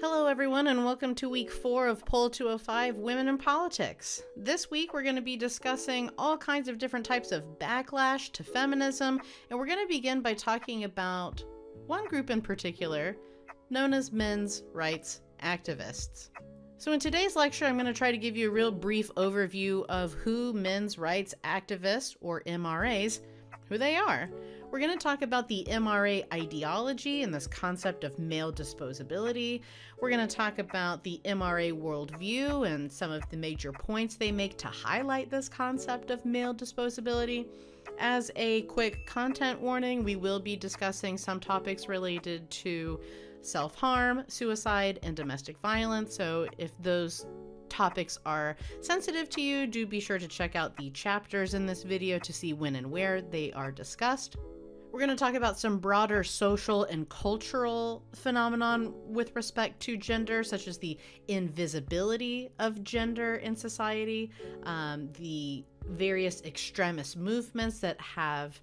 Hello everyone and welcome to week 4 of Poll 205 Women in Politics. This week we're going to be discussing all kinds of different types of backlash to feminism, and we're going to begin by talking about one group in particular, known as men's rights activists. So in today's lecture I'm going to try to give you a real brief overview of who men's rights activists, or MRAs, who they are. We're going to talk about the MRA ideology and this concept of male disposability. We're going to talk about the MRA worldview and some of the major points they make to highlight this concept of male disposability. As a quick content warning, we will be discussing some topics related to self-harm, suicide, and domestic violence. So if those topics are sensitive to you, do be sure to check out the chapters in this video to see when and where they are discussed. We're going to talk about some broader social and cultural phenomenon with respect to gender, such as the invisibility of gender in society, the various extremist movements that have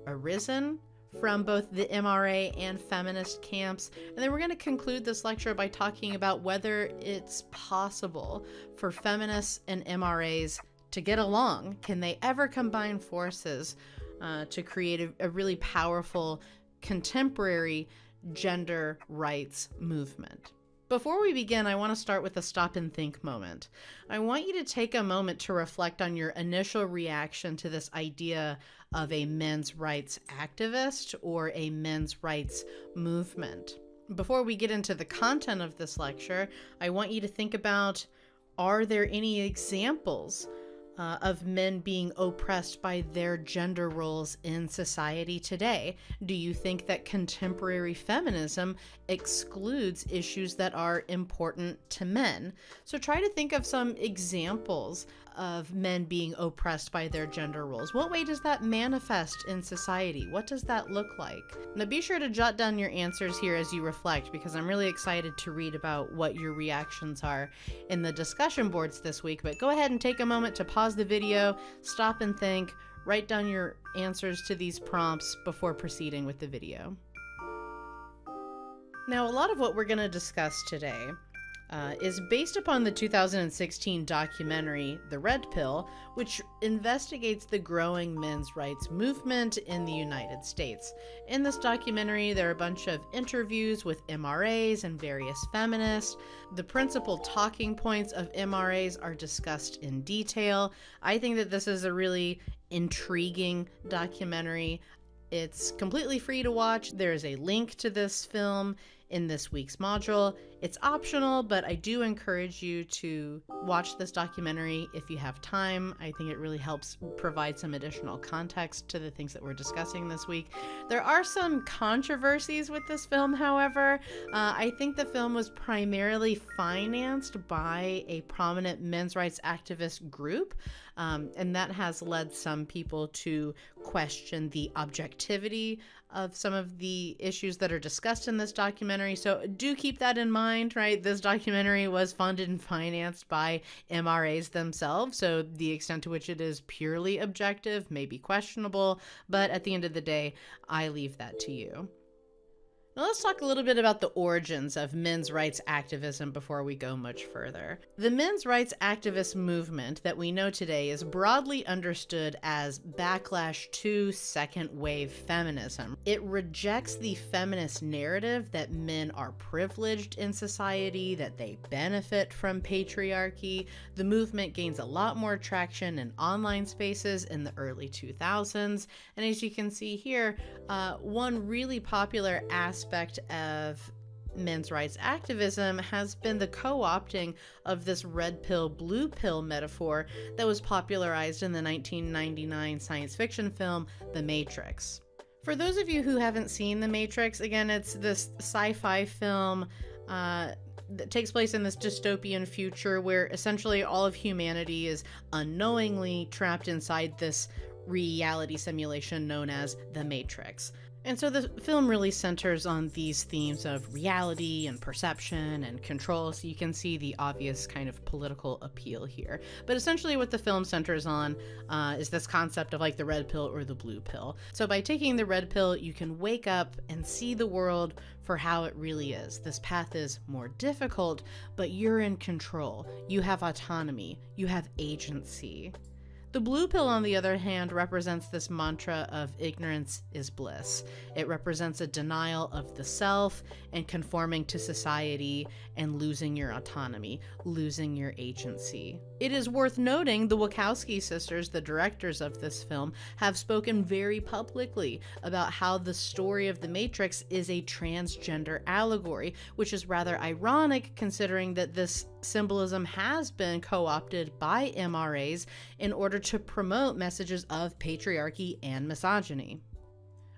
arisen from both the MRA and feminist camps. And then we're going to conclude this lecture by talking about whether it's possible for feminists and MRAs to get along. Can they ever combine forces to create a really powerful contemporary gender rights movement? Before we begin, I want to start with a stop and think moment. I want you to take a moment to reflect on your initial reaction to this idea of a men's rights activist or a men's rights movement. Before we get into the content of this lecture, I want you to think about, are there any examples of men being oppressed by their gender roles in society today? Do you think that contemporary feminism excludes issues that are important to men? So try to think of some examples of men being oppressed by their gender roles. What way does that manifest in society? What does that look like? Now be sure to jot down your answers here as you reflect, because I'm really excited to read about what your reactions are in the discussion boards this week. But go ahead and take a moment to pause the video, stop and think, write down your answers to these prompts before proceeding with the video. Now, a lot of what we're going to discuss today is based upon the 2016 documentary, The Red Pill, which investigates the growing men's rights movement in the United States. In this documentary, there are a bunch of interviews with MRAs and various feminists. The principal talking points of MRAs are discussed in detail. I think that this is a really intriguing documentary. It's completely free to watch. There is a link to this film in this week's module. It's optional, but I do encourage you to watch this documentary if you have time. I think it really helps provide some additional context to the things that we're discussing this week. There are some controversies with this film, however. I think the film was primarily financed by a prominent men's rights activist group, and that has led some people to question the objectivity of some of the issues that are discussed in this documentary. So do keep that in mind, right? This documentary was funded and financed by MRAs themselves, so the extent to which it is purely objective may be questionable, but at the end of the day, I leave that to you. Now let's talk a little bit about the origins of men's rights activism before we go much further. The men's rights activist movement that we know today is broadly understood as backlash to second wave feminism. It rejects the feminist narrative that men are privileged in society, that they benefit from patriarchy. The movement gains a lot more traction in online spaces in the early 2000s, and as you can see here, one really popular aspect of men's rights activism has been the co-opting of this red pill, blue pill metaphor that was popularized in the 1999 science fiction film, The Matrix. For those of you who haven't seen The Matrix, again, it's this sci-fi film that takes place in this dystopian future where essentially all of humanity is unknowingly trapped inside this reality simulation known as The Matrix. And so the film really centers on these themes of reality and perception and control, so you can see the obvious kind of political appeal here. But essentially what the film centers on is this concept of like the red pill or the blue pill. So by taking the red pill, you can wake up and see the world for how it really is. This path is more difficult, but you're in control. You have autonomy. You have agency. The blue pill, on the other hand, represents this mantra of ignorance is bliss. It represents a denial of the self and conforming to society and losing your autonomy, losing your agency. It is worth noting the Wachowski sisters, the directors of this film, have spoken very publicly about how the story of The Matrix is a transgender allegory, which is rather ironic considering that this symbolism has been co-opted by MRAs in order to promote messages of patriarchy and misogyny.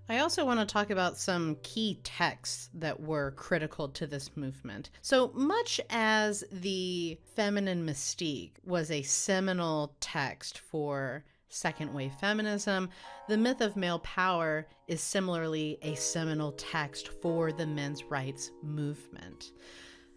I also want to talk about some key texts that were critical to this movement. So much as the feminine mystique was a seminal text for second wave feminism, the myth of male power is similarly a seminal text for the men's rights movement.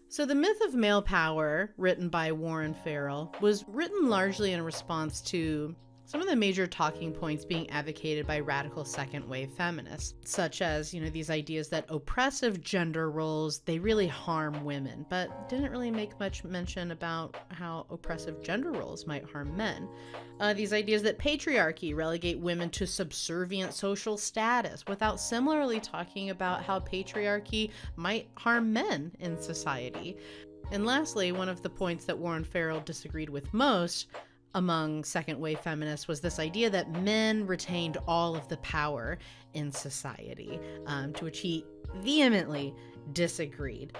So the myth of male power, written by Warren Farrell, was written largely in response to some of the major talking points being advocated by radical second wave feminists, such as, these ideas that oppressive gender roles, they really harm women, but didn't really make much mention about how oppressive gender roles might harm men. These ideas that patriarchy relegate women to subservient social status without similarly talking about how patriarchy might harm men in society. And lastly, one of the points that Warren Farrell disagreed with most among second wave feminists was this idea that men retained all of the power in society, to which he vehemently disagreed.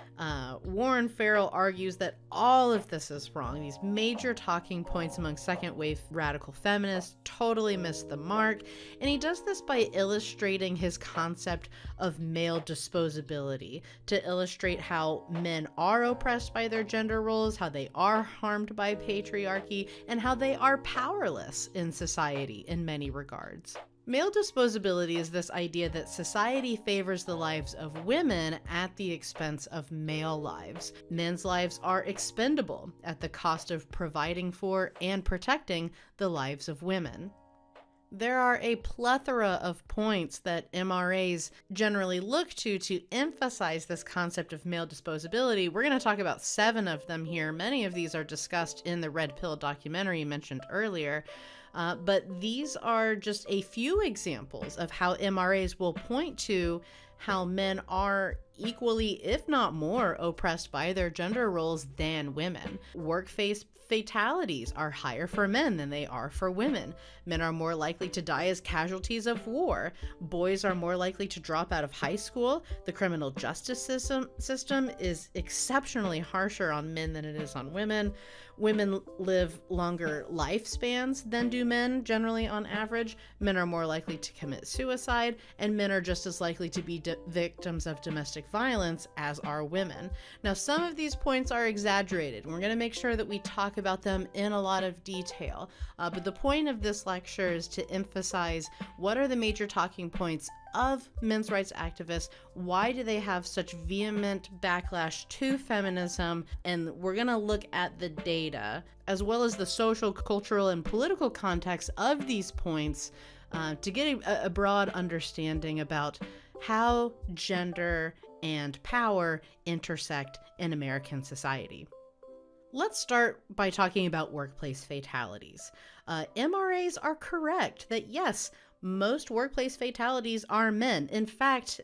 Warren Farrell argues that all of this is wrong. These major talking points among second wave radical feminists totally missed the mark, and he does this by illustrating his concept of male disposability to illustrate how men are oppressed by their gender roles, how they are harmed by patriarchy, and how they are powerless in society in many regards. Male disposability is this idea that society favors the lives of women at the expense of male lives. Men's lives are expendable at the cost of providing for and protecting the lives of women. There are a plethora of points that MRAs generally look to emphasize this concept of male disposability. We're going to talk about 7 of them here. Many of these are discussed in the Red Pill documentary mentioned earlier. But these are just a few examples of how MRAs will point to how men are equally, if not more, oppressed by their gender roles than women. Workplace fatalities are higher for men than they are for women. Men are more likely to die as casualties of war. Boys are more likely to drop out of high school. The criminal justice system is exceptionally harsher on men than it is on women. Women live longer lifespans than do men, generally on average. Men are more likely to commit suicide, and men are just as likely to be victims of domestic violence as are women. Now, some of these points are exaggerated, and we're going to make sure that we talk about them in a lot of detail. But the point of this lecture is to emphasize what are the major talking points of men's rights activists, why do they have such vehement backlash to feminism, and we're going to look at the data as well as the social, cultural, and political context of these points to get a broad understanding about how gender and power intersect in American society. Let's start by talking about workplace fatalities. MRAs are correct that yes, most workplace fatalities are men. In fact,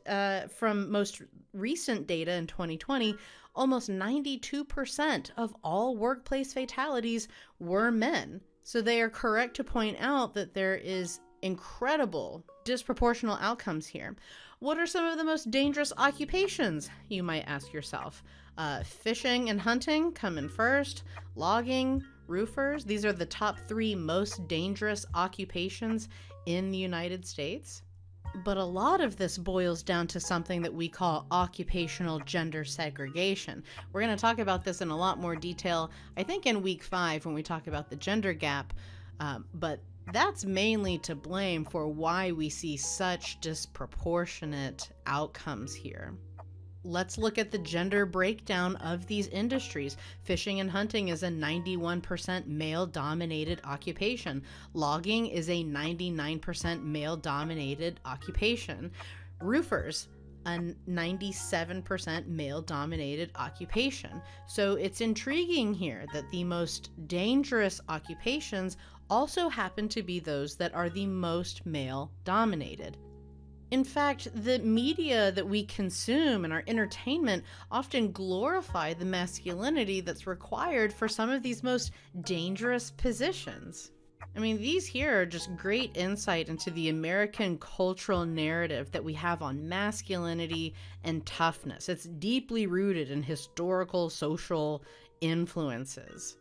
from most recent data in 2020, almost 92% of all workplace fatalities were men. So they are correct to point out that there is incredible disproportional outcomes here. What are some of the most dangerous occupations, you might ask yourself? Fishing and hunting come in first, logging, roofers. These are the top 3 most dangerous occupations in the United States. But a lot of this boils down to something that we call occupational gender segregation. We're going to talk about this in a lot more detail, I think in week 5 when we talk about the gender gap. But That's mainly to blame for why we see such disproportionate outcomes here. Let's look at the gender breakdown of these industries. Fishing and hunting is a 91% male-dominated occupation. Logging is a 99% male-dominated occupation. Roofers, a 97% male-dominated occupation. So it's intriguing here that the most dangerous occupations also happen to be those that are the most male-dominated. In fact, the media that we consume and our entertainment often glorify the masculinity that's required for some of these most dangerous positions. I mean, these here are just great insight into the American cultural narrative that we have on masculinity and toughness. It's deeply rooted in historical, social influences.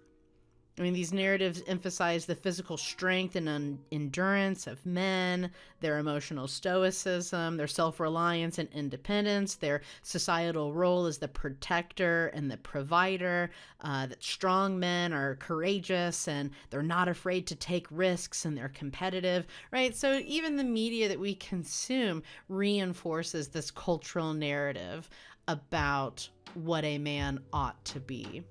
I mean, these narratives emphasize the physical strength and endurance of men, their emotional stoicism, their self-reliance and independence, their societal role as the protector and the provider, that strong men are courageous and they're not afraid to take risks and they're competitive, right? So even the media that we consume reinforces this cultural narrative about what a man ought to be.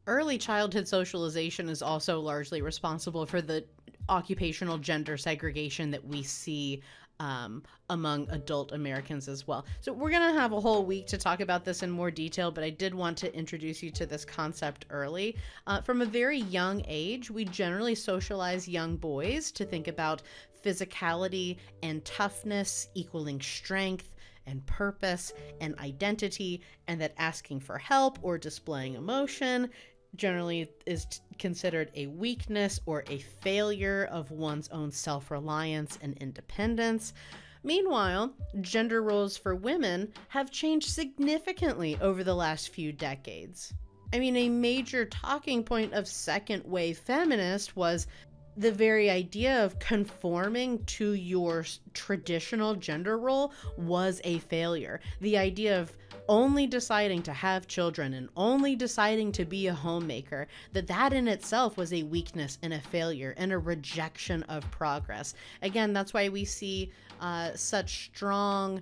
Early childhood socialization is also largely responsible for the occupational gender segregation that we see among adult Americans as well. So we're going to have a whole week to talk about this in more detail, but I did want to introduce you to this concept early. From a very young age, we generally socialize young boys to think about physicality and toughness equaling strength and purpose and identity, and that asking for help or displaying emotion generally is considered a weakness or a failure of one's own self-reliance and independence. Meanwhile, gender roles for women have changed significantly over the last few decades. I mean, a major talking point of second wave feminists was the very idea of conforming to your traditional gender role was a failure. The idea of only deciding to have children and only deciding to be a homemaker, that in itself was a weakness and a failure and a rejection of progress. Again, that's why we see such strong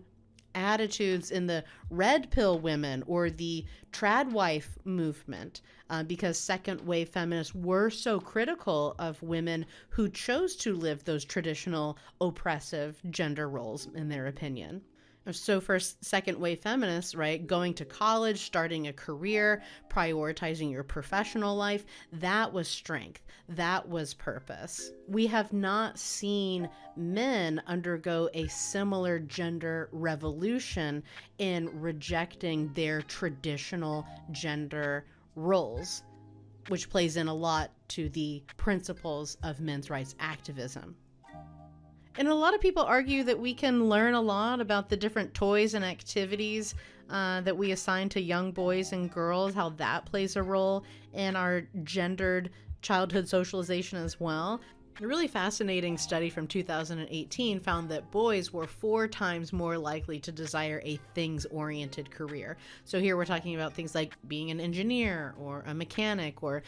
attitudes in the red pill women or the trad wife movement, because second wave feminists were so critical of women who chose to live those traditional oppressive gender roles, in their opinion. So for second wave feminists, right, going to college, starting a career, prioritizing your professional life, that was strength. That was purpose. We have not seen men undergo a similar gender revolution in rejecting their traditional gender roles, which plays in a lot to the principles of men's rights activism. And a lot of people argue that we can learn a lot about the different toys and activities that we assign to young boys and girls, how that plays a role in our gendered childhood socialization as well. A really fascinating study from 2018 found that boys were 4 times more likely to desire a things-oriented career. So here we're talking about things like being an engineer or a mechanic or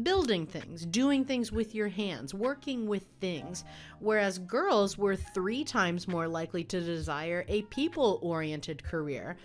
building things, doing things with your hands, working with things, whereas girls were 3 times more likely to desire a people-oriented career.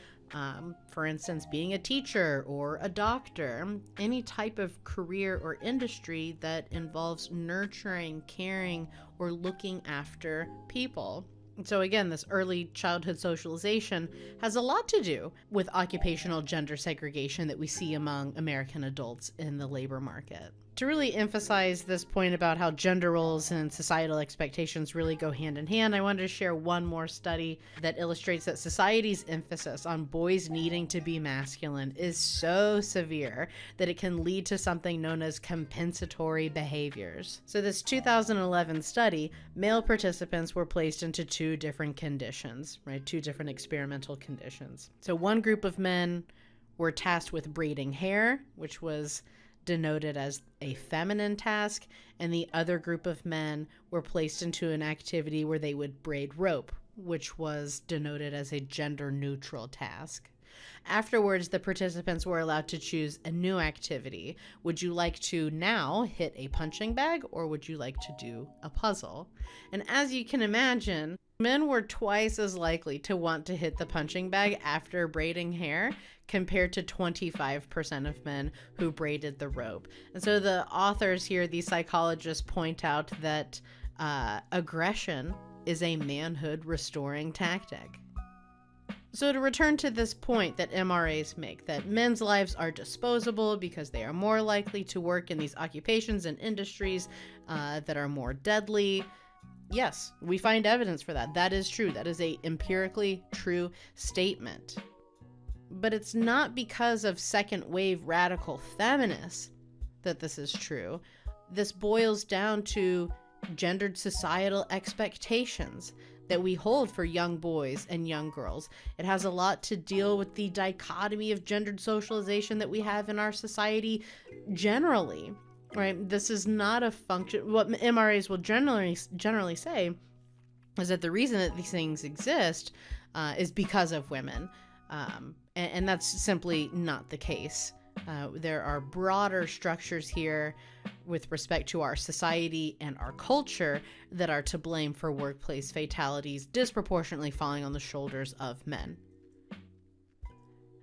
For instance, being a teacher or a doctor, any type of career or industry that involves nurturing, caring, or looking after people. So again, this early childhood socialization has a lot to do with occupational gender segregation that we see among American adults in the labor market. To really emphasize this point about how gender roles and societal expectations really go hand in hand, I wanted to share one more study that illustrates that society's emphasis on boys needing to be masculine is so severe that it can lead to something known as compensatory behaviors. So this 2011 study, male participants were placed into 2 different conditions, right? 2 different experimental conditions. So one group of men were tasked with braiding hair, which was denoted as a feminine task, and the other group of men were placed into an activity where they would braid rope, which was denoted as a gender neutral task. Afterwards, the participants were allowed to choose a new activity. Would you like to now hit a punching bag, or would you like to do a puzzle? And as you can imagine, men were twice as likely to want to hit the punching bag after braiding hair compared to 25% of men who braided the rope. And so the authors here, these psychologists, point out that aggression is a manhood restoring tactic. So to return to this point that MRAs make, that men's lives are disposable because they are more likely to work in these occupations and industries that are more deadly. Yes, we find evidence for that. That is true. That is a empirically true statement. But it's not because of second wave radical feminists that this is true. This boils down to gendered societal expectations that we hold for young boys and young girls. It has a lot to deal with the dichotomy of gendered socialization that we have in our society generally, right? This is not a function. What MRAs will generally say is that the reason that these things exist is because of women, and that's simply not the case. There are broader structures here with respect to our society and our culture that are to blame for workplace fatalities disproportionately falling on the shoulders of men.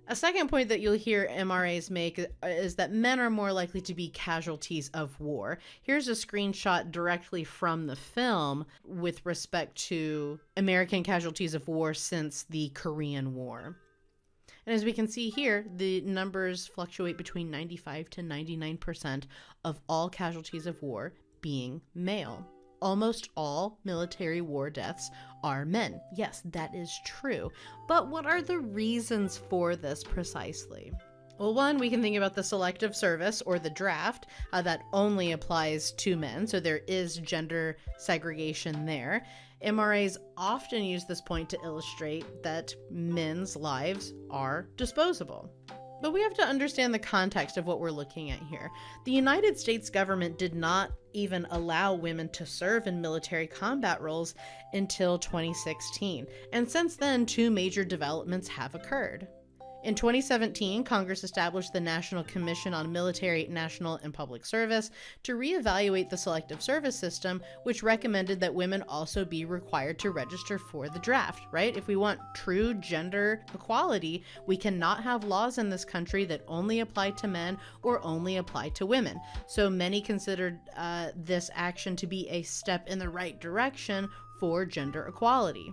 A second point that you'll hear MRAs make is that men are more likely to be casualties of war. Here's a screenshot directly from the film with respect to American casualties of war since the Korean War. And as we can see here, the numbers fluctuate between 95 to 99% of all casualties of war being male. Almost all military war deaths are men. Yes, that is true. But what are the reasons for this precisely? Well, one, we can think about the selective service or the draft that only applies to men. So there is gender segregation there. MRAs often use this point to illustrate that men's lives are disposable. But we have to understand the context of what we're looking at here. The United States government did not even allow women to serve in military combat roles until 2016. And since then, two major developments have occurred. In 2017, Congress established the National Commission on Military, National, and Public Service to reevaluate the selective service system, which recommended that women also be required to register for the draft, right? If we want true gender equality, we cannot have laws in this country that only apply to men or only apply to women. So many considered this action to be a step in the right direction for gender equality.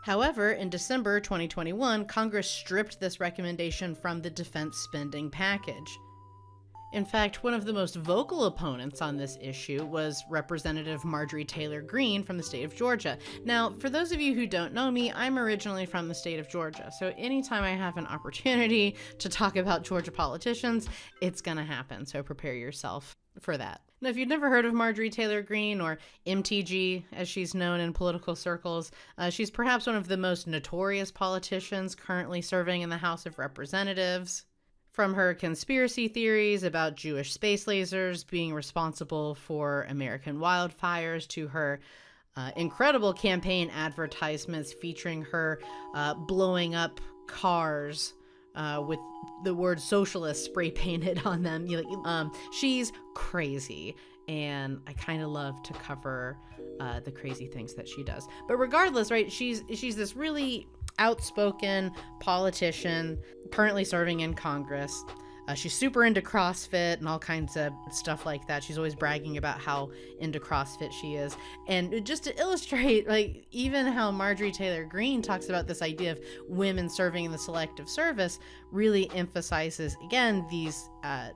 However, in December 2021, Congress stripped this recommendation from the defense spending package. In fact, one of the most vocal opponents on this issue was Representative Marjorie Taylor Greene from the state of Georgia. Now, for those of you who don't know me, I'm originally from the state of Georgia, so anytime I have an opportunity to talk about Georgia politicians, it's gonna happen, so prepare yourself for that. Now, if you've never heard of Marjorie Taylor Greene, or MTG as she's known in political circles, she's perhaps one of the most notorious politicians currently serving in the House of Representatives. From her conspiracy theories about Jewish space lasers being responsible for American wildfires to her incredible campaign advertisements featuring her blowing up cars with the word socialist spray painted on them. She's crazy, and I kind of love to cover the crazy things that she does. But regardless, right, she's this really outspoken politician currently serving in Congress. She's super into CrossFit and all kinds of stuff like that. She's always bragging about how into CrossFit she is. And just to illustrate, like, even how Marjorie Taylor Greene talks about this idea of women serving in the selective service really emphasizes, again, these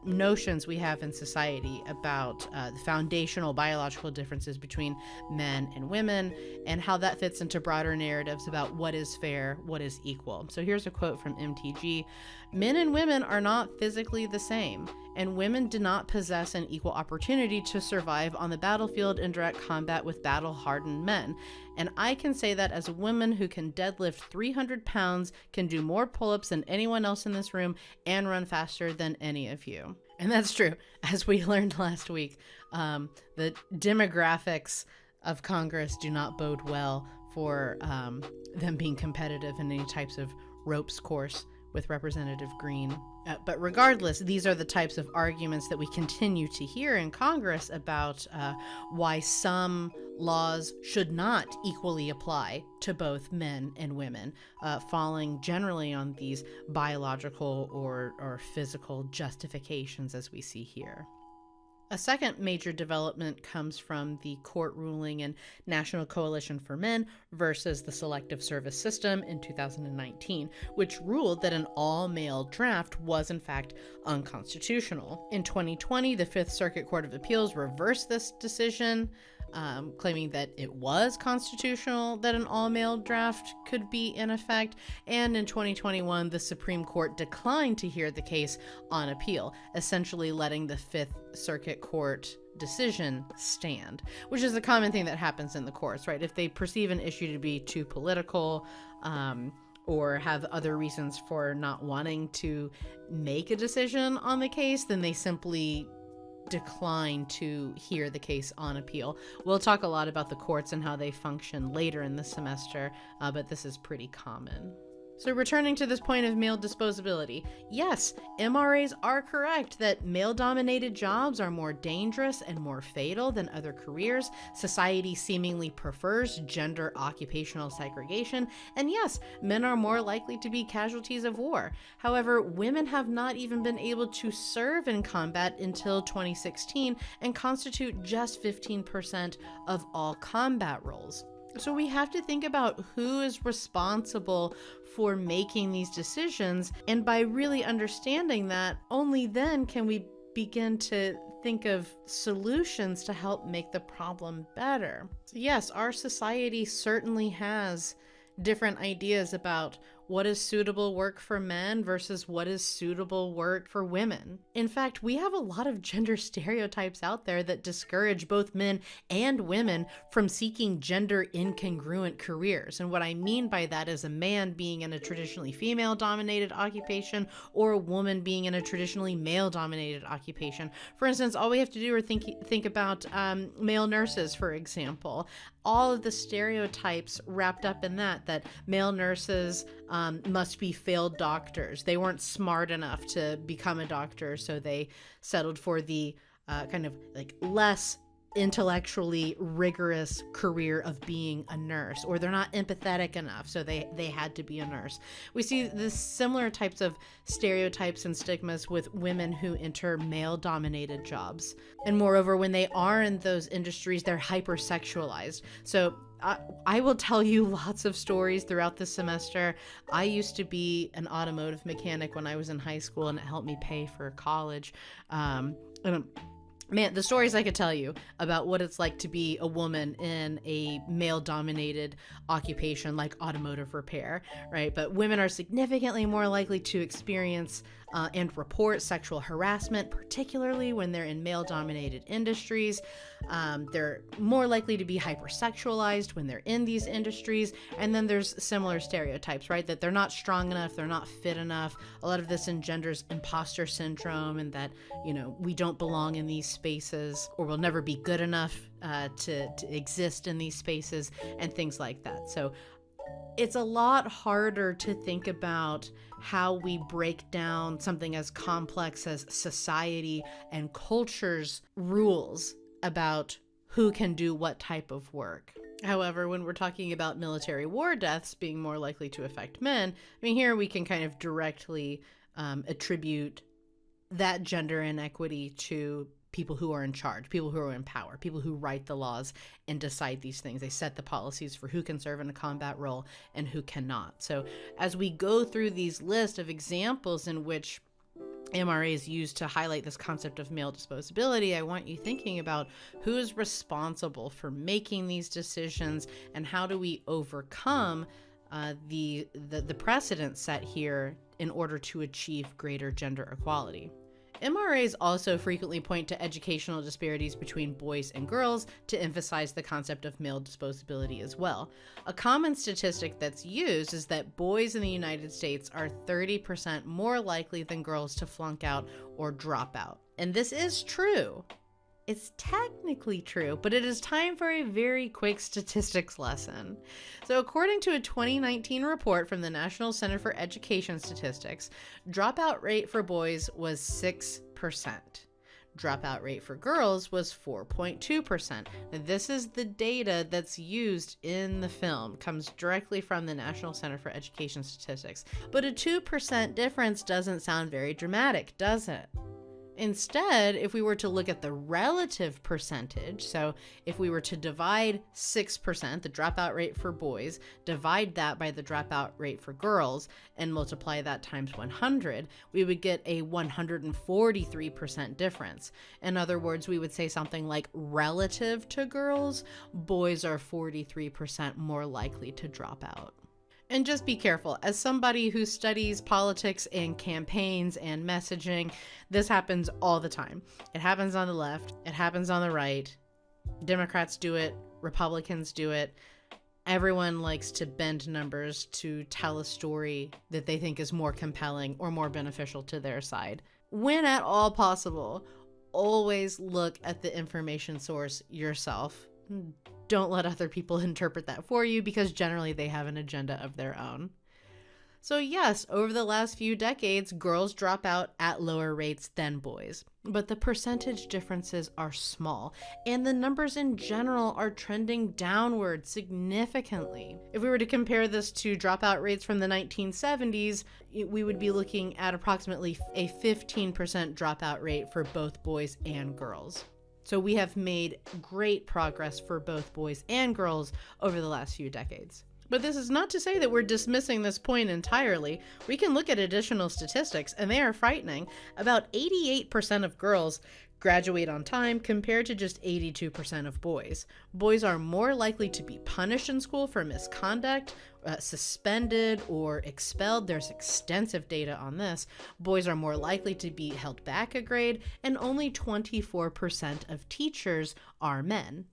notions we have in society about the foundational biological differences between men and women, and how that fits into broader narratives about what is fair, what is equal. So here's a quote from MTG. "Men and women are not physically the same, and women do not possess an equal opportunity to survive on the battlefield in direct combat with battle-hardened men. And I can say that as a woman who can deadlift 300 pounds, can do more pull-ups than anyone else in this room, and run faster than any of you." And that's true. As we learned last week, the demographics of Congress do not bode well for them being competitive in any types of ropes course with Representative Green. But regardless, these are the types of arguments that we continue to hear in Congress about why some laws should not equally apply to both men and women, falling generally on these biological or physical justifications as we see here. A second major development comes from the court ruling in National Coalition for Men versus the Selective Service System in 2019, which ruled that an all-male draft was in fact unconstitutional. In 2020, the Fifth Circuit Court of Appeals reversed this decision, claiming that it was constitutional that an all-male draft could be in effect, and in 2021, the Supreme Court declined to hear the case on appeal, essentially letting the Fifth Circuit Court decision stand, which is a common thing that happens in the courts, right? If they perceive an issue to be too political, or have other reasons for not wanting to make a decision on the case, then they simply decline to hear the case on appeal. We'll talk a lot about the courts and how they function later in the semester, but this is pretty common. So returning to this point of male disposability, yes, MRAs are correct that male-dominated jobs are more dangerous and more fatal than other careers. Society seemingly prefers gender occupational segregation, and yes, men are more likely to be casualties of war. However, women have not even been able to serve in combat until 2016 and constitute just 15% of all combat roles. So we have to think about who is responsible for making these decisions, and by really understanding that, only then can we begin to think of solutions to help make the problem better. So yes, our society certainly has different ideas about what is suitable work for men versus what is suitable work for women. In fact, we have a lot of gender stereotypes out there that discourage both men and women from seeking gender incongruent careers. And what I mean by that is a man being in a traditionally female-dominated occupation or a woman being in a traditionally male-dominated occupation. For instance, all we have to do is think about male nurses, for example. All of the stereotypes wrapped up in that male nurses must be failed doctors. They weren't smart enough to become a doctor, so they settled for the kind of like less intellectually rigorous career of being a nurse, or they're not empathetic enough, so they had to be a nurse. We see this similar types of stereotypes and stigmas with women who enter male-dominated jobs. And moreover, when they are in those industries, they're hypersexualized. So I will tell you lots of stories throughout this semester. I used to be an automotive mechanic when I was in high school, and it helped me pay for college. Man, the stories I could tell you about what it's like to be a woman in a male-dominated occupation like automotive repair, right? But women are significantly more likely to experience and report sexual harassment, particularly when they're in male-dominated industries. They're more likely to be hypersexualized when they're in these industries. And then there's similar stereotypes, right? That they're not strong enough, they're not fit enough. A lot of this engenders imposter syndrome, and that, we don't belong in these spaces, or we'll never be good enough to exist in these spaces, and things like that. So it's a lot harder to think about how we break down something as complex as society and culture's rules about who can do what type of work. However, when we're talking about military war deaths being more likely to affect men, here we can kind of directly attribute that gender inequity to people who are in charge, people who are in power, people who write the laws and decide these things. They set the policies for who can serve in a combat role and who cannot. So as we go through these lists of examples in which MRAs used to highlight this concept of male disposability, I want you thinking about who is responsible for making these decisions, and how do we overcome the precedent set here in order to achieve greater gender equality. MRAs also frequently point to educational disparities between boys and girls to emphasize the concept of male disposability as well. A common statistic that's used is that boys in the United States are 30% more likely than girls to flunk out or drop out. And this is true. It's technically true, but it is time for a very quick statistics lesson. So according to a 2019 report from the National Center for Education Statistics, dropout rate for boys was 6%. Dropout rate for girls was 4.2%. This is the data that's used in the film, comes directly from the National Center for Education Statistics. But a 2% difference doesn't sound very dramatic, does it? Instead, if we were to look at the relative percentage, so if we were to divide 6%, the dropout rate for boys, divide that by the dropout rate for girls, and multiply that times 100, we would get a 143% difference. In other words, we would say something like, relative to girls, boys are 43% more likely to drop out. And just be careful. As somebody who studies politics and campaigns and messaging, this happens all the time. It happens on the left. It happens on the right. Democrats do it. Republicans do it. Everyone likes to bend numbers to tell a story that they think is more compelling or more beneficial to their side. When at all possible, always look at the information source yourself. Don't let other people interpret that for you, because generally they have an agenda of their own. So yes, over the last few decades, girls drop out at lower rates than boys, but the percentage differences are small, and the numbers in general are trending downward significantly. If we were to compare this to dropout rates from the 1970s, we would be looking at approximately a 15% dropout rate for both boys and girls. So we have made great progress for both boys and girls over the last few decades. But this is not to say that we're dismissing this point entirely. We can look at additional statistics, and they are frightening. About 88% of girls graduate on time compared to just 82% of boys. Boys are more likely to be punished in school for misconduct, suspended, or expelled. There's extensive data on this. Boys are more likely to be held back a grade, and only 24% of teachers are men.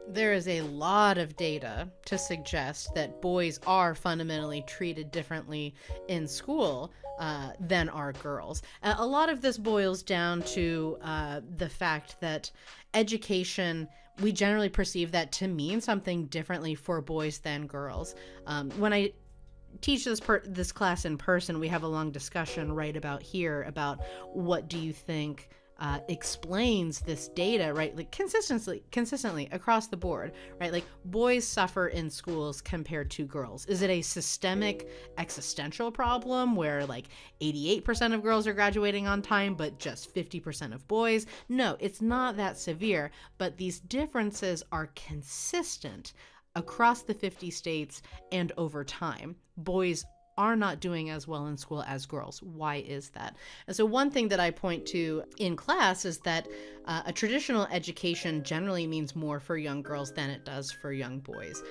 There is a lot of data to suggest that boys are fundamentally treated differently in school than are girls. A lot of this boils down to the fact that education, we generally perceive that to mean something differently for boys than girls. When I teach this class in person, we have a long discussion right about here about what do you think explains this data, right? Like consistently across the board, right? Like boys suffer in schools compared to girls. Is it a systemic existential problem where like 88% of girls are graduating on time, but just 50% of boys? No, it's not that severe, but these differences are consistent across the 50 states and over time. Boys are not doing as well in school as girls. Why is that? And so one thing that I point to in class is that a traditional education generally means more for young girls than it does for young boys.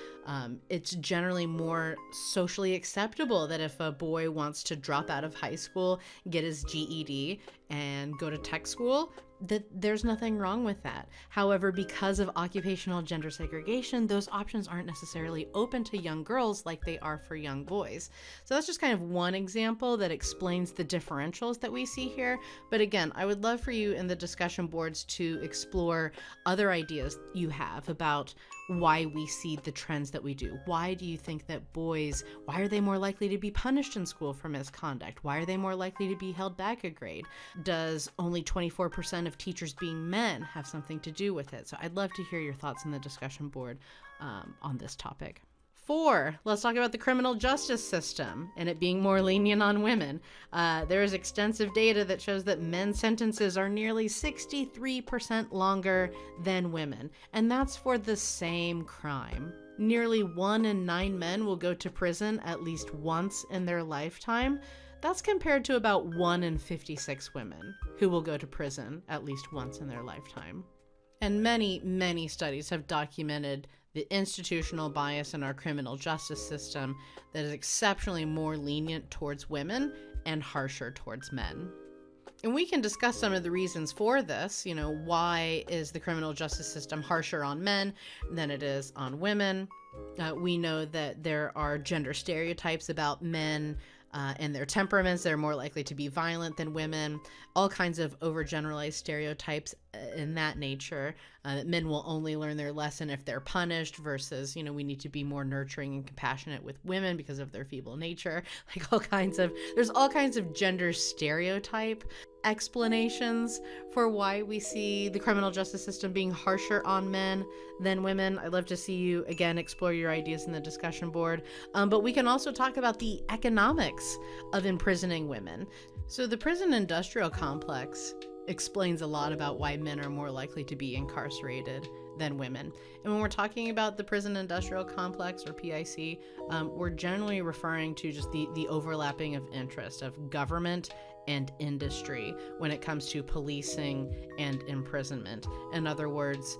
It's generally more socially acceptable that if a boy wants to drop out of high school, get his GED, and go to tech school, that there's nothing wrong with that. However, because of occupational gender segregation, those options aren't necessarily open to young girls like they are for young boys. So that's just kind of one example that explains the differentials that we see here. But again, I would love for you in the discussion boards to explore other ideas you have about why we see the trends that we do. Why do you think that boys, why are they more likely to be punished in school for misconduct? Why are they more likely to be held back a grade? Does only 24% of teachers being men have something to do with it? So I'd love to hear your thoughts in the discussion board on this topic. 4, let's talk about the criminal justice system and it being more lenient on women. There is extensive data that shows that men's sentences are nearly 63% longer than women, and that's for the same crime. Nearly 1 in 9 men will go to prison at least once in their lifetime. That's compared to about 1 in 56 women who will go to prison at least once in their lifetime. And many, many studies have documented the institutional bias in our criminal justice system that is exceptionally more lenient towards women and harsher towards men. And we can discuss some of the reasons for this. You know, why is the criminal justice system harsher on men than it is on women? We know that there are gender stereotypes about men and their temperaments. They're more likely to be violent than women. All kinds of overgeneralized stereotypes in that nature, that men will only learn their lesson if they're punished versus, we need to be more nurturing and compassionate with women because of their feeble nature. There's all kinds of gender stereotype explanations for why we see the criminal justice system being harsher on men than women. I'd love to see you, again, explore your ideas in the discussion board. But we can also talk about the economics of imprisoning women. So the prison industrial complex explains a lot about why men are more likely to be incarcerated than women. And when we're talking about the prison industrial complex, or PIC, we're generally referring to just the overlapping of interest of government and industry when it comes to policing and imprisonment. In other words,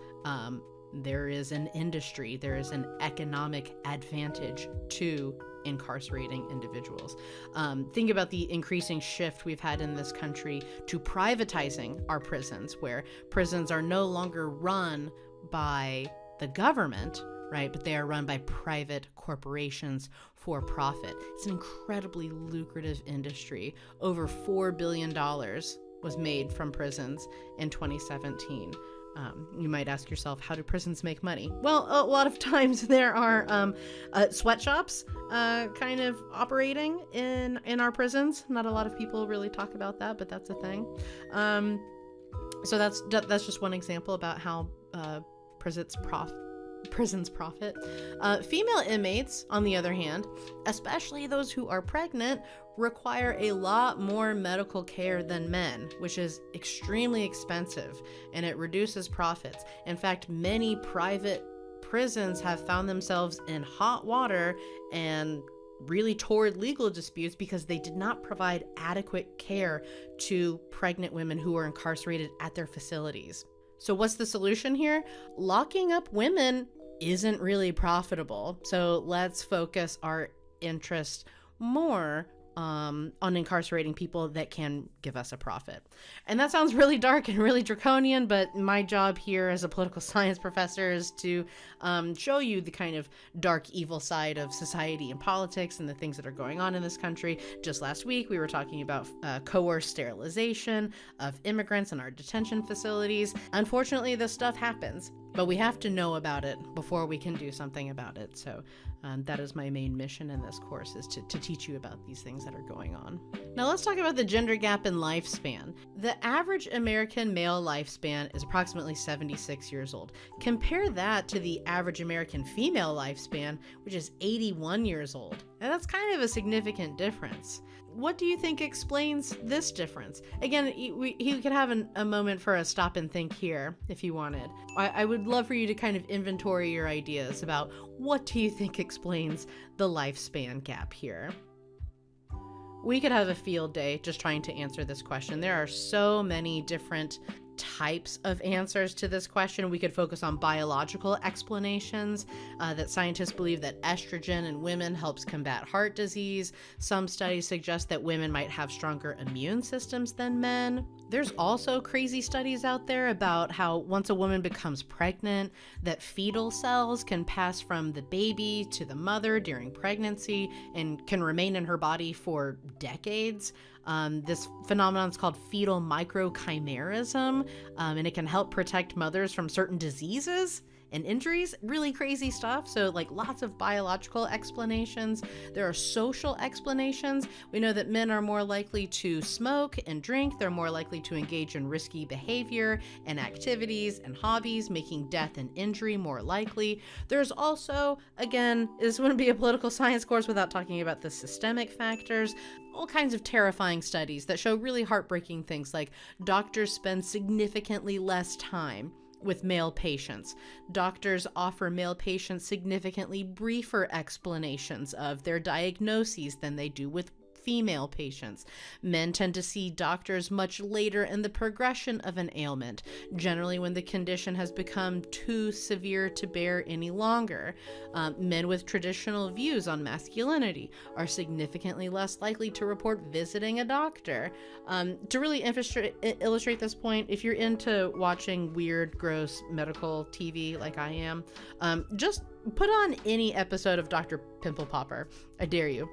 there is an industry, there is an economic advantage to incarcerating individuals. Think about the increasing shift we've had in this country to privatizing our prisons, where prisons are no longer run by the government, right? But they are run by private corporations for profit. It's an incredibly lucrative industry. Over $4 billion was made from prisons in 2017. You might ask yourself, how do prisons make money? Well, a lot of times there are sweatshops kind of operating in our prisons. Not a lot of people really talk about that, but that's a thing. So that's just one example about how prisons profit. Female inmates, on the other hand, especially those who are pregnant, require a lot more medical care than men, which is extremely expensive, and it reduces profits. In fact, many private prisons have found themselves in hot water and really toward legal disputes because they did not provide adequate care to pregnant women who were incarcerated at their facilities. So what's the solution here? Locking up women isn't really profitable. So let's focus our interest more on incarcerating people that can give us a profit. And that sounds really dark and really draconian, but my job here as a political science professor is to show you the kind of dark, evil side of society and politics and the things that are going on in this country. Just last week, we were talking about coerced sterilization of immigrants in our detention facilities. Unfortunately, this stuff happens, but we have to know about it before we can do something about it. So that is my main mission in this course, is to teach you about these things that are going on. Now let's talk about the gender gap in lifespan. The average American male lifespan is approximately 76 years old. Compare that to the average American female lifespan, which is 81 years old. And that's kind of a significant difference. What do you think explains this difference? Again, you could have a moment for a stop and think here if you wanted. I would love for you to kind of inventory your ideas about what do you think explains the lifespan gap here. We could have a field day just trying to answer this question. There are so many different types of answers to this question. We could focus on biological explanations, that scientists believe that estrogen in women helps combat heart disease. Some studies suggest that women might have stronger immune systems than men. There's also crazy studies out there about how once a woman becomes pregnant, that fetal cells can pass from the baby to the mother during pregnancy and can remain in her body for decades. This phenomenon is called fetal microchimerism, and it can help protect mothers from certain diseases and injuries. Really crazy stuff. So like lots of biological explanations. There are social explanations. We know that men are more likely to smoke and drink. They're more likely to engage in risky behavior and activities and hobbies, making death and injury more likely. There's also, again, this wouldn't be a political science course without talking about the systemic factors. All kinds of terrifying studies that show really heartbreaking things, like doctors spend significantly less time with male patients. Doctors offer male patients significantly briefer explanations of their diagnoses than they do with female patients. Men tend to see doctors much later in the progression of an ailment, generally when the condition has become too severe to bear any longer. Men with traditional views on masculinity are significantly less likely to report visiting a doctor. To really illustrate this point, if you're into watching weird, gross medical TV like I am, just put on any episode of Dr. Pimple Popper. I dare you.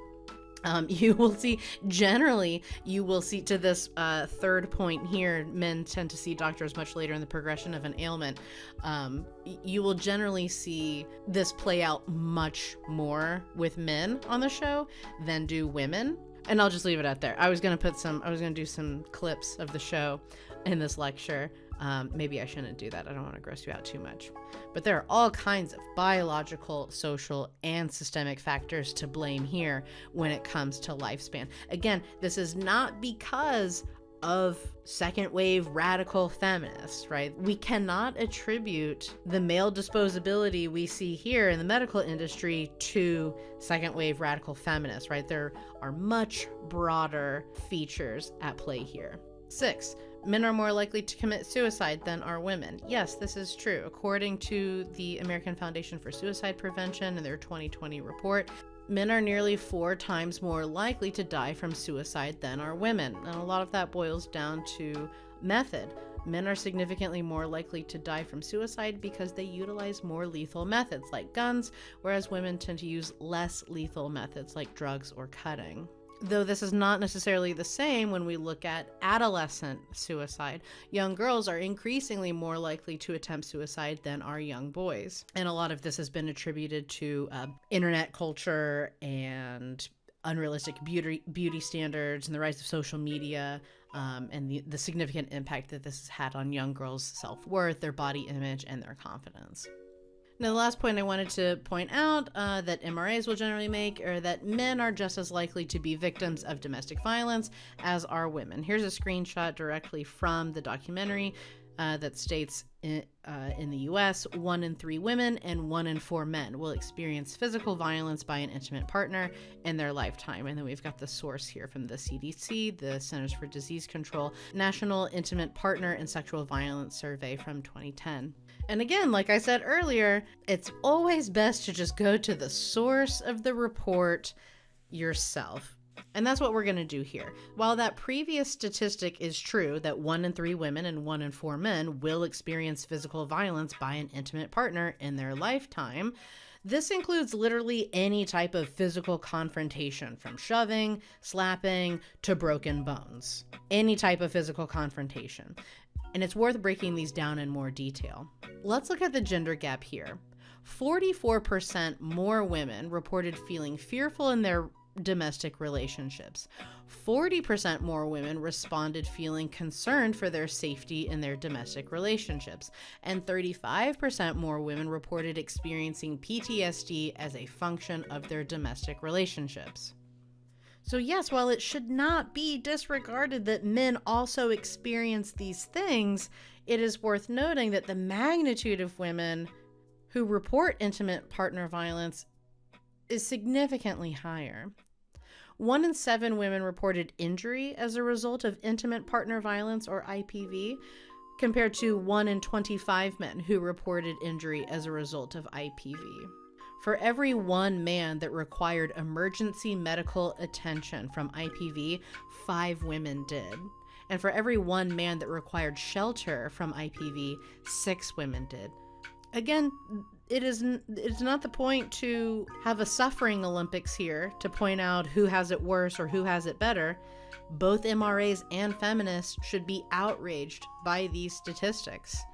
You will see, generally, you will see to this third point here, men tend to see doctors much later in the progression of an ailment. You will generally see this play out much more with men on the show than do women. And I'll just leave it at there. I was going to do some clips of the show in this lecture. Maybe I shouldn't do that. I don't want to gross you out too much. But there are all kinds of biological, social, and systemic factors to blame here when it comes to lifespan. Again, this is not because of second wave radical feminists, right? We cannot attribute the male disposability we see here in the medical industry to second wave radical feminists, right? There are much broader features at play here. 6. Men are more likely to commit suicide than are women. Yes, this is true. According to the American Foundation for Suicide Prevention and their 2020 report, men are nearly 4 times more likely to die from suicide than are women. And a lot of that boils down to method. Men are significantly more likely to die from suicide because they utilize more lethal methods like guns, whereas women tend to use less lethal methods like drugs or cutting. Though this is not necessarily the same when we look at adolescent suicide. Young girls are increasingly more likely to attempt suicide than are young boys. And a lot of this has been attributed to internet culture and unrealistic beauty standards and the rise of social media, and the significant impact that this has had on young girls' self-worth, their body image, and their confidence. Now, the last point I wanted to point out that MRAs will generally make are that men are just as likely to be victims of domestic violence as are women. Here's a screenshot directly from the documentary that states in the US, 1 in 3 women and 1 in 4 men will experience physical violence by an intimate partner in their lifetime. And then we've got the source here from the CDC, the Centers for Disease Control, National Intimate Partner and Sexual Violence Survey from 2010. And again, like I said earlier, it's always best to just go to the source of the report yourself. And that's what we're going to do here. While that previous statistic is true, that 1 in 3 women and 1 in 4 men will experience physical violence by an intimate partner in their lifetime, this includes literally any type of physical confrontation, from shoving, slapping, to broken bones. Any type of physical confrontation. And it's worth breaking these down in more detail. Let's look at the gender gap here. 44% more women reported feeling fearful in their domestic relationships. 40% more women responded feeling concerned for their safety in their domestic relationships. And 35% more women reported experiencing PTSD as a function of their domestic relationships. So yes, while it should not be disregarded that men also experience these things, it is worth noting that the magnitude of women who report intimate partner violence is significantly higher. 1 in 7 women reported injury as a result of intimate partner violence, or IPV, compared to 1 in 25 men who reported injury as a result of IPV. For every 1 man that required emergency medical attention from IPV, 5 women did. And for every 1 man that required shelter from IPV, 6 women did. Again, it's not the point to have a suffering Olympics here to point out who has it worse or who has it better. Both MRAs and feminists should be outraged by these statistics.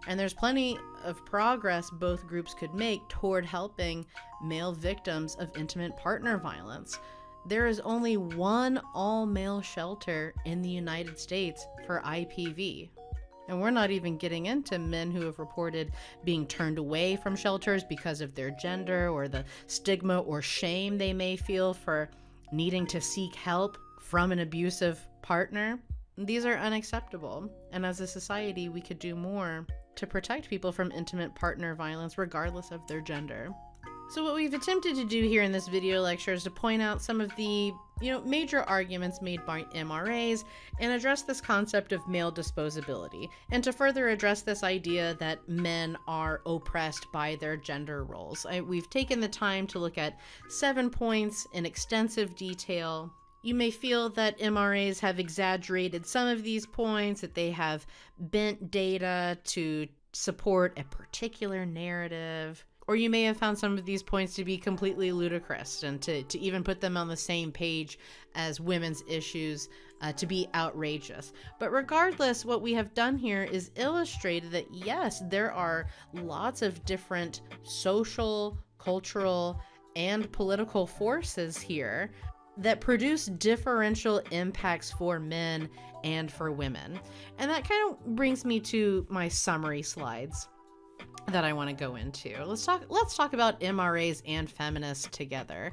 And there's plenty of progress both groups could make toward helping male victims of intimate partner violence. There is only 1 all-male shelter in the United States for IPV. And we're not even getting into men who have reported being turned away from shelters because of their gender or the stigma or shame they may feel for needing to seek help from an abusive partner. These are unacceptable. And as a society, we could do more to protect people from intimate partner violence regardless of their gender. So what we've attempted to do here in this video lecture is to point out some of the major arguments made by MRAs and address this concept of male disposability, and to further address this idea that men are oppressed by their gender roles. We've taken the time to look at 7 points in extensive detail. You may feel that MRAs have exaggerated some of these points, that they have bent data to support a particular narrative. Or you may have found some of these points to be completely ludicrous and to even put them on the same page as women's issues to be outrageous. But regardless, what we have done here is illustrated that yes, there are lots of different social, cultural, and political forces here that produce differential impacts for men and for women. And that kind of brings me to my summary slides that I want to go into. Let's talk about MRAs and feminists together.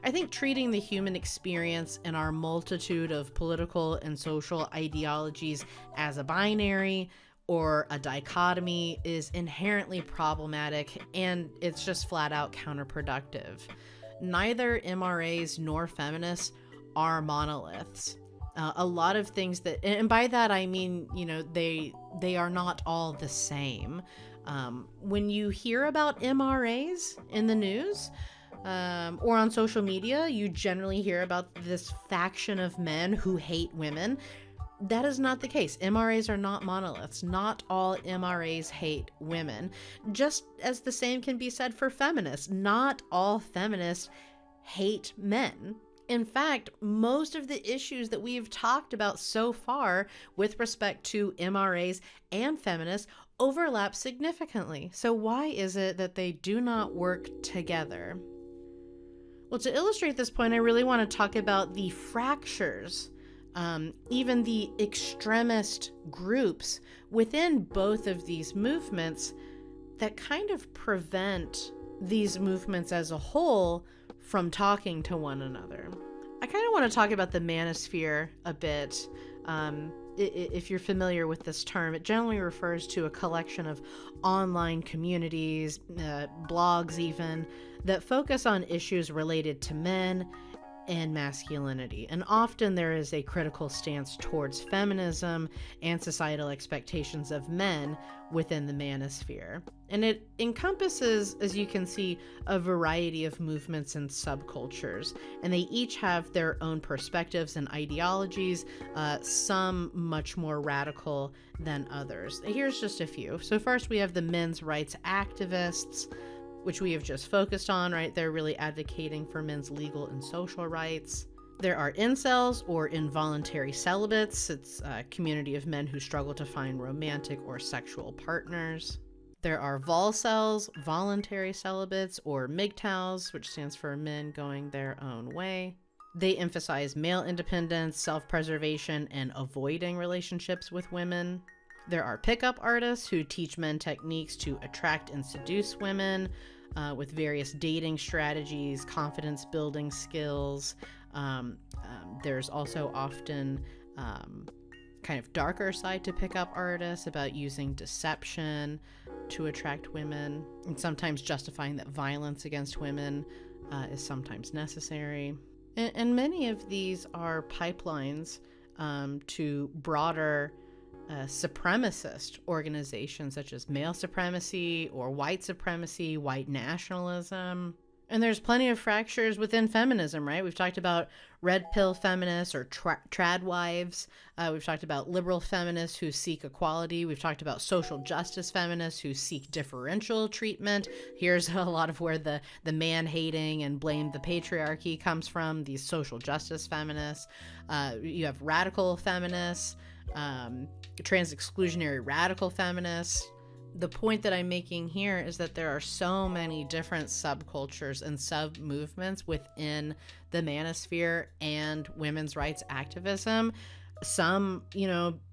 I think treating the human experience and our multitude of political and social ideologies as a binary or a dichotomy is inherently problematic, and it's just flat out counterproductive. Neither MRAs nor feminists are monoliths. A lot of things that, and by that I mean, they are not all the same. When you hear about MRAs in the news or on social media, you generally hear about this faction of men who hate women. That is not the case. MRAs are not monoliths. Not all MRAs hate women. Just as the same can be said for feminists. Not all feminists hate men. In fact, most of the issues that we've talked about so far with respect to MRAs and feminists overlap significantly. So why is it that they do not work together? Well, to illustrate this point, I really want to talk about the fractures, even the extremist groups within both of these movements that kind of prevent these movements as a whole from talking to one another. I kind of want to talk about the manosphere a bit. If you're familiar with this term, it generally refers to a collection of online communities, blogs even, that focus on issues related to men and masculinity. And often there is a critical stance towards feminism and societal expectations of men within the manosphere. And it encompasses, as you can see, a variety of movements and subcultures. And they each have their own perspectives and ideologies, some much more radical than others. Here's just a few. So first we have the men's rights activists, which we have just focused on, right? They're really advocating for men's legal and social rights. There are incels, or involuntary celibates. It's a community of men who struggle to find romantic or sexual partners. There are volcels, voluntary celibates, or MGTOWs, which stands for men going their own way. They emphasize male independence, self-preservation, and avoiding relationships with women. There are pickup artists who teach men techniques to attract and seduce women with various dating strategies, confidence building skills. There's also often kind of darker side to pickup artists about using deception to attract women, and sometimes justifying that violence against women is sometimes necessary. And many of these are pipelines to broader supremacist organizations such as male supremacy or white supremacy, white nationalism. And there's plenty of fractures within feminism, right? We've talked about red pill feminists or trad wives. We've talked about liberal feminists who seek equality. We've talked about social justice feminists who seek differential treatment. Here's a lot of where the man-hating and blame the patriarchy comes from, these social justice feminists. You have radical feminists, trans-exclusionary radical feminists. The point that I'm making here is that there are so many different subcultures and sub-movements within the manosphere and women's rights activism. Some,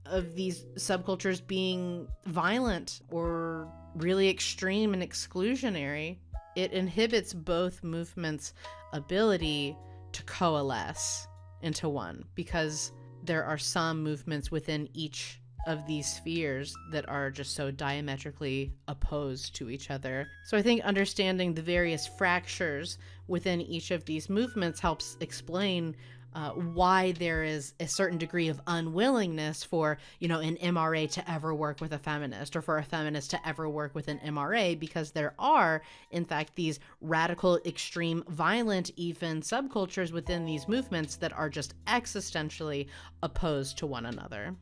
of these subcultures being violent or really extreme and exclusionary. It inhibits both movements' ability to coalesce into one, because there are some movements within each of these spheres that are just so diametrically opposed to each other. So I think understanding the various fractures within each of these movements helps explain why there is a certain degree of unwillingness for, an MRA to ever work with a feminist, or for a feminist to ever work with an MRA, because there are, in fact, these radical, extreme, violent, even subcultures within these movements that are just existentially opposed to one another.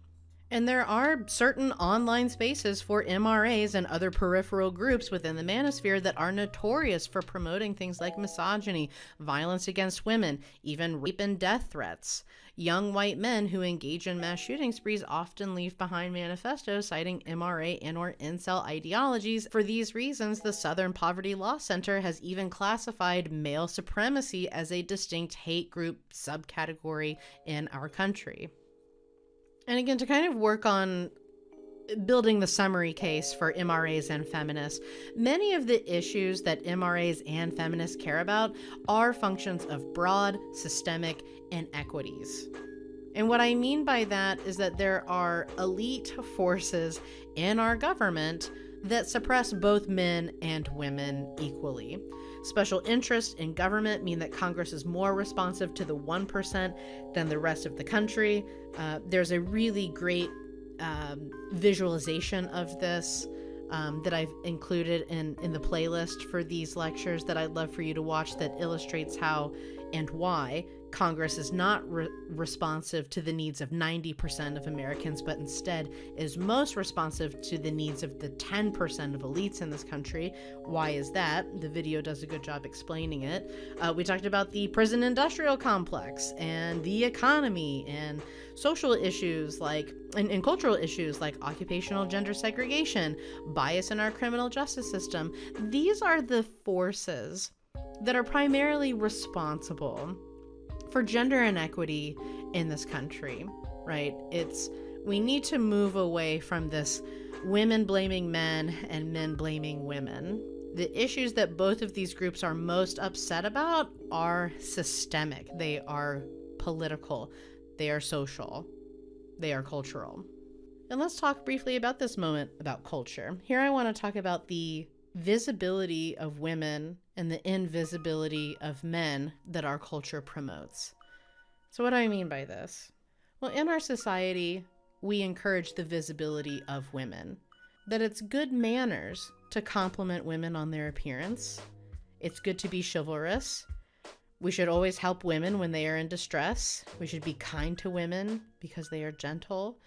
And there are certain online spaces for MRAs and other peripheral groups within the manosphere that are notorious for promoting things like misogyny, violence against women, even rape and death threats. Young white men who engage in mass shooting sprees often leave behind manifestos citing MRA and/or incel ideologies. For these reasons, the Southern Poverty Law Center has even classified male supremacy as a distinct hate group subcategory in our country. And again, to kind of work on building the summary case for MRAs and feminists, many of the issues that MRAs and feminists care about are functions of broad, systemic inequities. And what I mean by that is that there are elite forces in our government that suppress both men and women equally. Special interests in government mean that Congress is more responsive to the 1% than the rest of the country. There's a really great visualization of this that I've included in the playlist for these lectures that I'd love for you to watch that illustrates how and why Congress is not responsive to the needs of 90% of Americans, but instead is most responsive to the needs of the 10% of elites in this country. Why is that? The video does a good job explaining it. We talked about the prison industrial complex and the economy and social issues and cultural issues like occupational gender segregation, bias in our criminal justice system. These are the forces that are primarily responsible for gender inequity in this country, right? We need to move away from this women blaming men and men blaming women. The issues that both of these groups are most upset about are systemic. They are political. They are social. They are cultural. And let's talk briefly about this moment about culture. Here I want to talk about the visibility of women and the invisibility of men that our culture promotes. So what do I mean by this? Well, in our society, we encourage the visibility of women, that it's good manners to compliment women on their appearance. It's good to be chivalrous. We should always help women when they are in distress. We should be kind to women because they are gentle.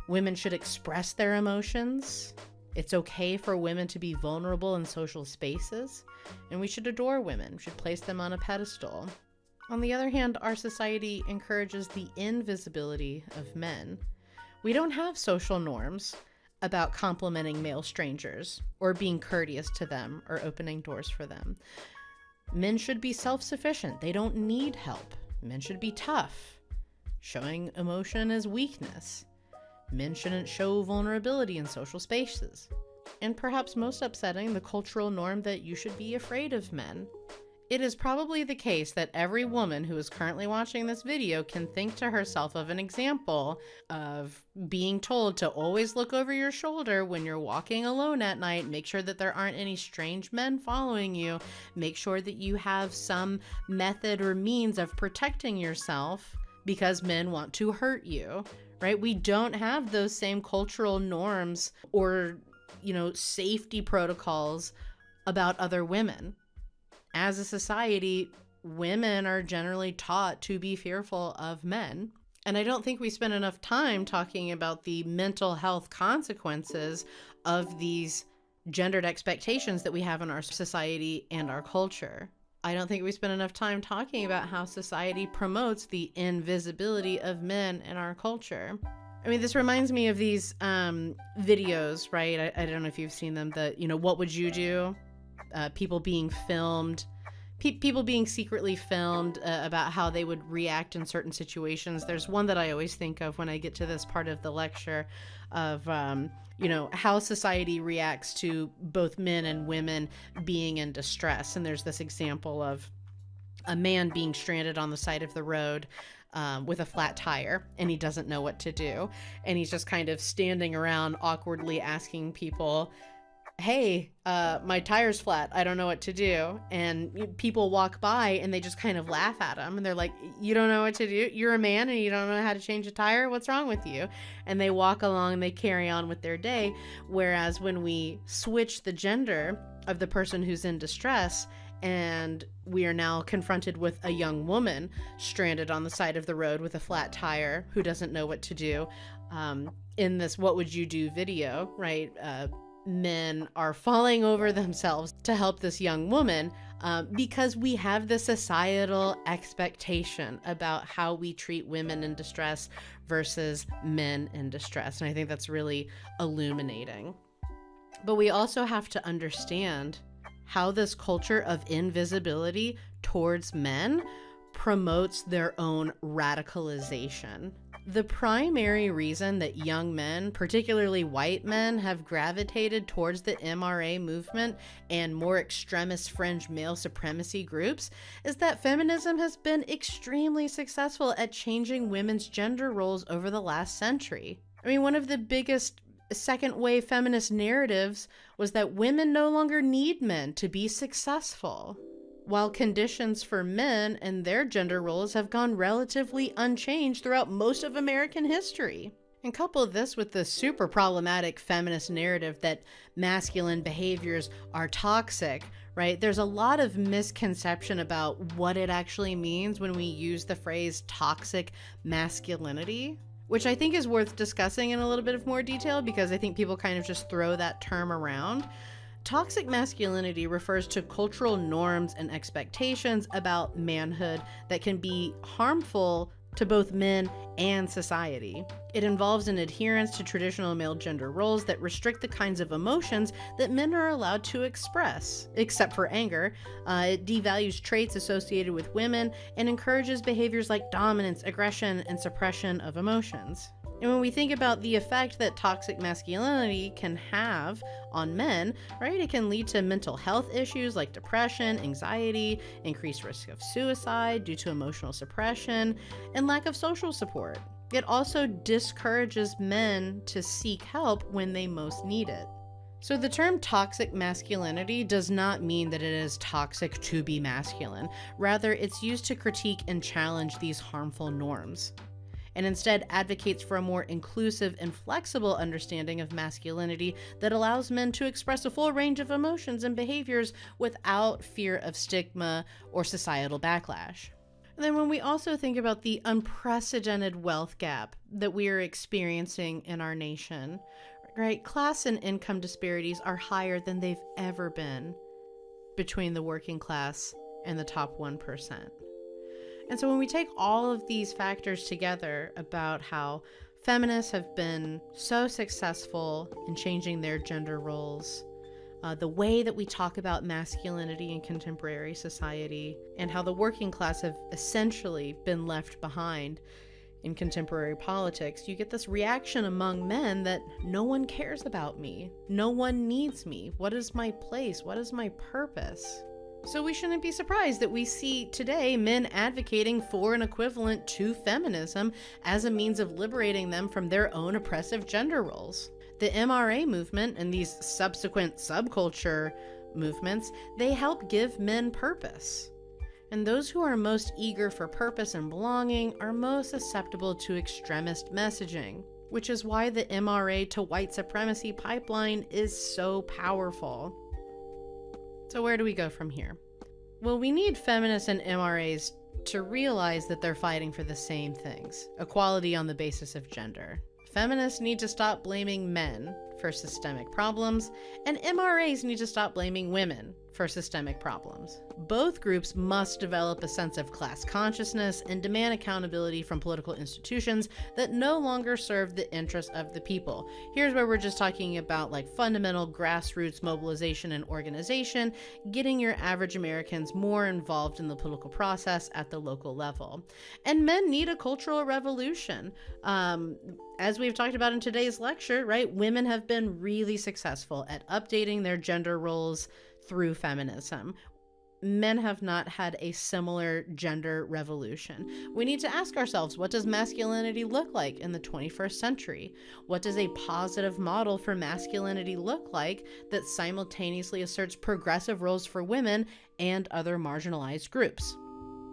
Women should express their emotions. It's okay for women to be vulnerable in social spaces, and we should adore women. We should place them on a pedestal. On the other hand, our society encourages the invisibility of men. We don't have social norms about complimenting male strangers or being courteous to them or opening doors for them. Men should be self-sufficient. They don't need help. Men should be tough. Showing emotion is weakness. Men shouldn't show vulnerability in social spaces. And perhaps most upsetting, the cultural norm that you should be afraid of men. It is probably the case that every woman who is currently watching this video can think to herself of an example of being told to always look over your shoulder when you're walking alone at night, make sure that there aren't any strange men following you, make sure that you have some method or means of protecting yourself because men want to hurt you. Right? We don't have those same cultural norms or, safety protocols about other women. As a society, women are generally taught to be fearful of men. And I don't think we spend enough time talking about the mental health consequences of these gendered expectations that we have in our society and our culture. I don't think we spend enough time talking about how society promotes the invisibility of men in our culture. I mean, this reminds me of these videos, right? I don't know if you've seen them, what would you do? People being filmed, people being secretly filmed about how they would react in certain situations. There's one that I always think of when I get to this part of the lecture of, how society reacts to both men and women being in distress. And there's this example of a man being stranded on the side of the road with a flat tire, and he doesn't know what to do. And he's just kind of standing around awkwardly asking people, hey, my tire's flat. I don't know what to do. And people walk by and they just kind of laugh at him. And they're like, you don't know what to do? You're a man and you don't know how to change a tire? What's wrong with you? And they walk along and they carry on with their day. Whereas when we switch the gender of the person who's in distress and we are now confronted with a young woman stranded on the side of the road with a flat tire who doesn't know what to do. In this "What Would You Do" video, right, men are falling over themselves to help this young woman because we have the societal expectation about how we treat women in distress versus men in distress. And I think that's really illuminating. But we also have to understand how this culture of invisibility towards men promotes their own radicalization. The primary reason that young men, particularly white men, have gravitated towards the MRA movement and more extremist fringe male supremacy groups is that feminism has been extremely successful at changing women's gender roles over the last century. I mean, one of the biggest second wave feminist narratives was that women no longer need men to be successful, while conditions for men and their gender roles have gone relatively unchanged throughout most of American history. And couple this with the super problematic feminist narrative that masculine behaviors are toxic, right? There's a lot of misconception about what it actually means when we use the phrase toxic masculinity, which I think is worth discussing in a little bit of more detail because I think people kind of just throw that term around. Toxic masculinity refers to cultural norms and expectations about manhood that can be harmful to both men and society. It involves an adherence to traditional male gender roles that restrict the kinds of emotions that men are allowed to express, except for anger. It devalues traits associated with women and encourages behaviors like dominance, aggression, and suppression of emotions. And when we think about the effect that toxic masculinity can have on men, right, it can lead to mental health issues like depression, anxiety, increased risk of suicide due to emotional suppression, and lack of social support. It also discourages men to seek help when they most need it. So the term toxic masculinity does not mean that it is toxic to be masculine. Rather, it's used to critique and challenge these harmful norms, and instead advocates for a more inclusive and flexible understanding of masculinity that allows men to express a full range of emotions and behaviors without fear of stigma or societal backlash. And then when we also think about the unprecedented wealth gap that we are experiencing in our nation, right, class and income disparities are higher than they've ever been between the working class and the top 1%. And so when we take all of these factors together about how feminists have been so successful in changing their gender roles, the way that we talk about masculinity in contemporary society, and how the working class have essentially been left behind in contemporary politics, you get this reaction among men that no one cares about me. No one needs me. What is my place? What is my purpose? So we shouldn't be surprised that we see today men advocating for an equivalent to feminism as a means of liberating them from their own oppressive gender roles. The MRA movement and these subsequent subculture movements, they help give men purpose. And those who are most eager for purpose and belonging are most susceptible to extremist messaging, which is why the MRA to white supremacy pipeline is so powerful. So where do we go from here? Well, we need feminists and MRAs to realize that they're fighting for the same things: equality on the basis of gender. Feminists need to stop blaming men for systemic problems, and MRAs need to stop blaming women for systemic problems. Both groups must develop a sense of class consciousness and demand accountability from political institutions that no longer serve the interests of the people. Here's where we're just talking about like fundamental grassroots mobilization and organization, getting your average Americans more involved in the political process at the local level. And men need a cultural revolution. As we've talked about in today's lecture, right, women have been really successful at updating their gender roles through feminism. Men have not had a similar gender revolution. We need to ask ourselves, what does masculinity look like in the 21st century? What does a positive model for masculinity look like that simultaneously asserts progressive roles for women and other marginalized groups?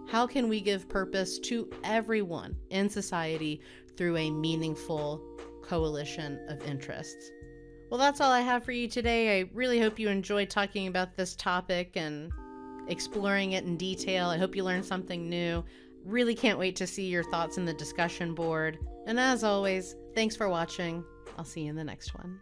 How can we give purpose to everyone in society through a meaningful coalition of interests? Well, that's all I have for you today. I really hope you enjoyed talking about this topic, and exploring it in detail. I hope you learned something new. Really can't wait to see your thoughts in the discussion board. And as always, thanks for watching. I'll see you in the next one.